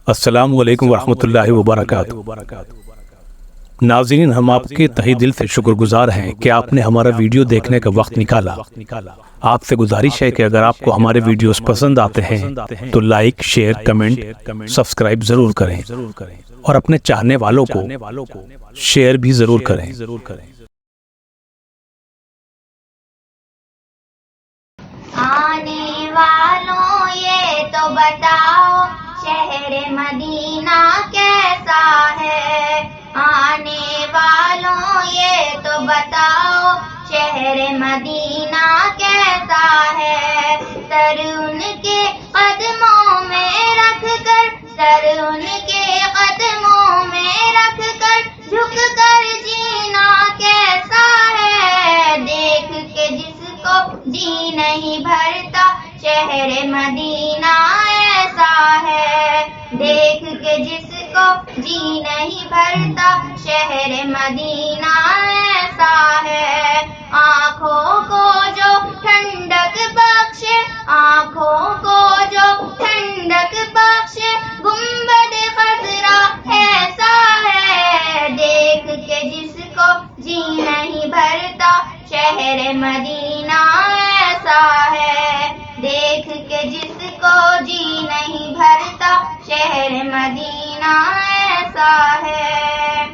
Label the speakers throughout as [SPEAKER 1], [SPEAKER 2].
[SPEAKER 1] السلام علیکم ورحمۃ اللہ وبرکاتہ۔ ناظرین، ہم آپ کے تہہ دل سے شکر گزار ہیں کہ آپ نے ہمارا ویڈیو دیکھنے کا وقت نکالا۔ آپ سے گزارش ہے کہ اگر آپ کو ہمارے ویڈیوز پسند آتے ہیں تو لائک، شیئر، کمنٹ، سبسکرائب ضرور کریں اور اپنے چاہنے والوں کو شیئر بھی ضرور کریں۔
[SPEAKER 2] آنے والوں یہ تو بتاؤ شہر مدینہ کیسا ہے۔ آنے والوں یہ تو بتاؤ شہر مدینہ کیسا ہے۔ سر ان کے قدموں میں رکھ کر، سر ان کے قدموں میں رکھ کر، جھک کر جینا کیسا ہے۔ دیکھ کے جس کو جی نہیں بھرتا شہر مدینہ ایسا ہے۔ دیکھ کے جس کو جی نہیں بھرتا شہر مدینہ ایسا ہے۔ آنکھوں کو جو ٹھنڈک بخشے، آنکھوں کو جو ٹھنڈک بخشے، گنبد خضرا ایسا ہے۔ دیکھ کے جس کو جی نہیں بھرتا شہر مدینہ ایسا ہے۔ دیکھ کے جس کو جی نہیں بھرتا شہر مدینہ ایسا ہے۔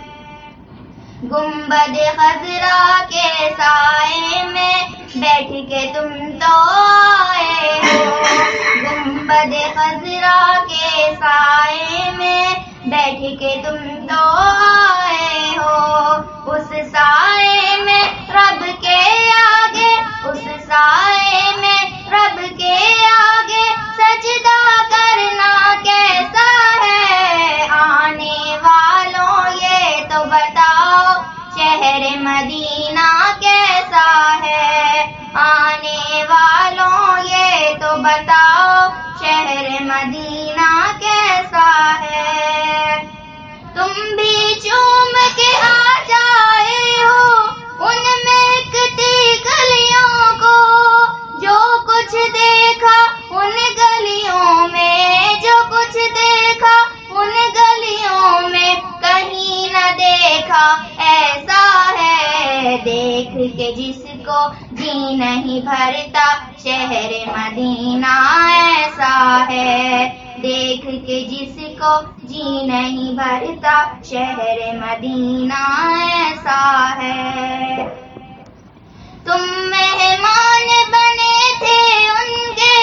[SPEAKER 2] گنبد خضرا کے سائے میں بیٹھ کے تم تو آئے ہو۔ گنبد خضرا کے سائے میں بیٹھ کے تم تو آئے ہو۔ اس سائے میں رب کے آگے، اس سائے میں رب کے آگے سجدہ کرنا کیسا ہے۔ آنے والوں یہ تو بتاؤ شہر مدینہ کیسا ہے۔ آنے والوں یہ تو بتاؤ شہر مدینہ کیسا ہے۔ تم بھی چوم کے آ جائے ہو ان مہکتی گلیوں کو، جو کچھ دیکھا ان گلیوں میں، جو کچھ دیکھا ان گلیوں میں کہیں نہ دیکھا ایسا ہے۔ دیکھ کے جس کو جی نہیں بھرتا شہر مدینہ ایسا ہے۔ دیکھ کے جس کو جی نہیں بھرتا شہر مدینہ ایسا ہے۔ تم مہمان بنے تھے ان کے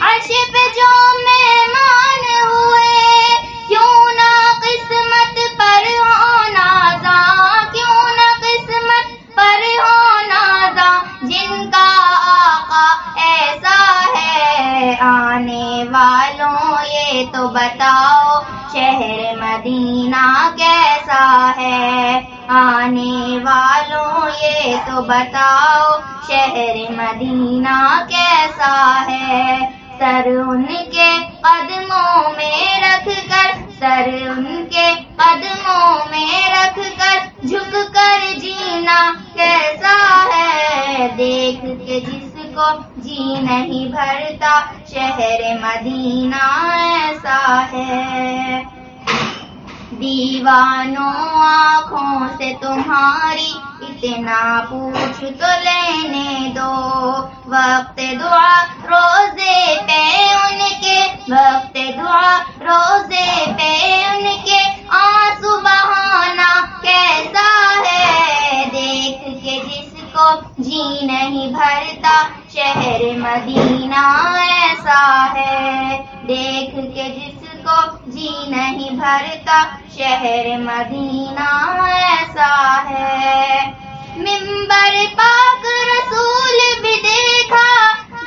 [SPEAKER 2] عرش پہ جو مہمان ہوئے، کیوں نہ قسمت پر ہو نازاں، کیوں نہ قسمت پر ہو نازاں جن کا آقا ایسا ہے۔ آنے والوں یہ تو بتاؤ شہر مدینہ کیسا ہے۔ آنے والوں یہ تو بتاؤ شہر مدینہ کیسا ہے۔ سر ان کے قدموں میں رکھ کر، سر ان کے قدموں میں رکھ کر، جھک کر جینا کیسا ہے۔ دیکھ کے جس کو جی نہیں بھرتا شہر مدینہ ایسا ہے۔ دیوانوں آنکھوں سے تمہاری اتنا پوچھ تو لینے دو۔ وقت دعا روزے پہ ان کے، وقت دعا روزے پہ ان کے آنسو بہانا کیسا ہے۔ دیکھ کے جس کو جی نہیں بھرتا شہر مدینہ ایسا ہے۔ دیکھ کے جس کو جی نہیں بھرتا شہر مدینہ ایسا ہے۔ منبر پاک رسول بھی دیکھا،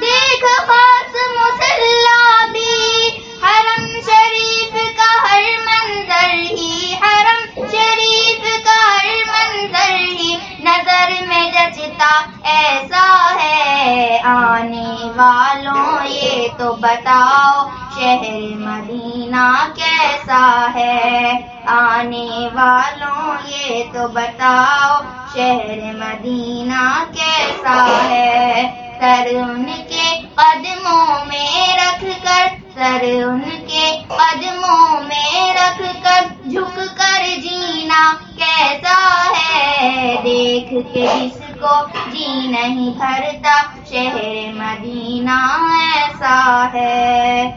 [SPEAKER 2] دیکھ خاص مصلی بھی، حرم شریف کا ہر منظر ہی، حرم شریف کا ہر منظر ہی نظر میں جچتا ایسا ہے۔ آنے والوں یہ تو بتاؤ شہر مدینہ کیسا ہے۔ آنے والوں یہ تو بتاؤ شہر مدینہ کیسا ہے۔ سر ان کے قدموں میں رکھ کر، سر ان کے قدموں میں رکھ کر جھک کر جینا کیسا ہے، دیکھ کے جس کو جی نہیں بھرتا شہر مدینہ ایسا ہے۔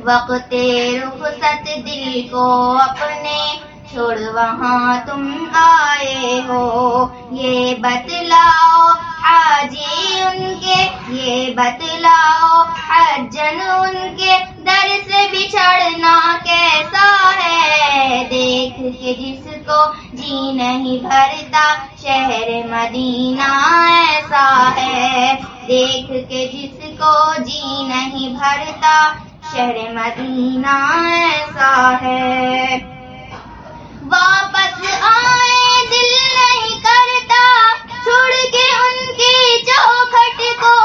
[SPEAKER 2] وقت رخصت دل کو اپنے چھوڑ وہاں تم آئے ہو، یہ بتلاؤ حاجی ان کے، یہ بتلاؤ حجن ان کے در سے بچھڑنا کیسا ہے، دیکھ کے جس کو جی نہیں بھرتا شہر مدینہ ایسا ہے، دیکھ کے جس کو جی نہیں بھرتا شہر مدینہ ایسا ہے۔ واپس آئے دل نہیں کرتا چھوڑ کے ان کی چوکھٹ کو،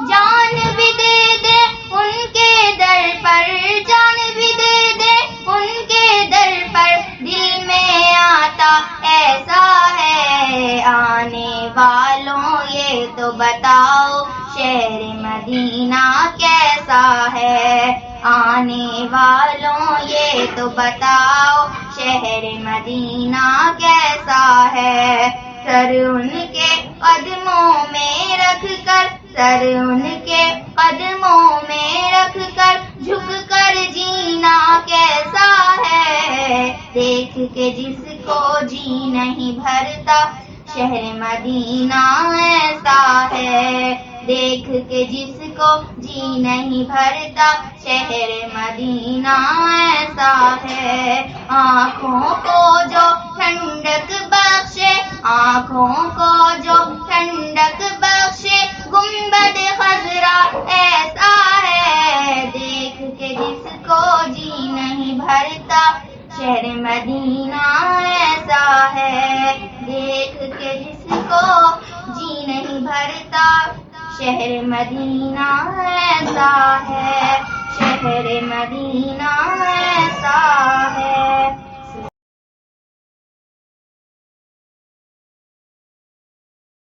[SPEAKER 2] جان بھی دے دے ان کے در پر، جان بھی دے دے ان کے در پر، دل میں آتا ایسا ہے۔ آنے والوں یہ تو بتاؤ شہر مدینہ کیسا ہے، آنے والوں یہ تو بتاؤ شہر مدینہ کیسا ہے۔ سر ان کے قدموں میں رکھ کر، سر ان کے قدموں میں رکھ کر جھک کر جینا کیسا ہے، دیکھ کے جس کو جی نہیں بھرتا شہر مدینہ ایسا ہے، دیکھ کے جس کو جی نہیں بھرتا شہر مدینہ ایسا ہے۔ آنکھوں کو جو ٹھنڈک بخشے، آنکھوں کو جو ٹھنڈک بخشے گنبد خضرا ایسا ہے، دیکھ کے جس کو جی نہیں بھرتا شہر مدینہ ایسا ہے، دیکھ کے جس کو جی نہیں بھرتا شہر مدینہ ایسا ہے، شہر مدینہ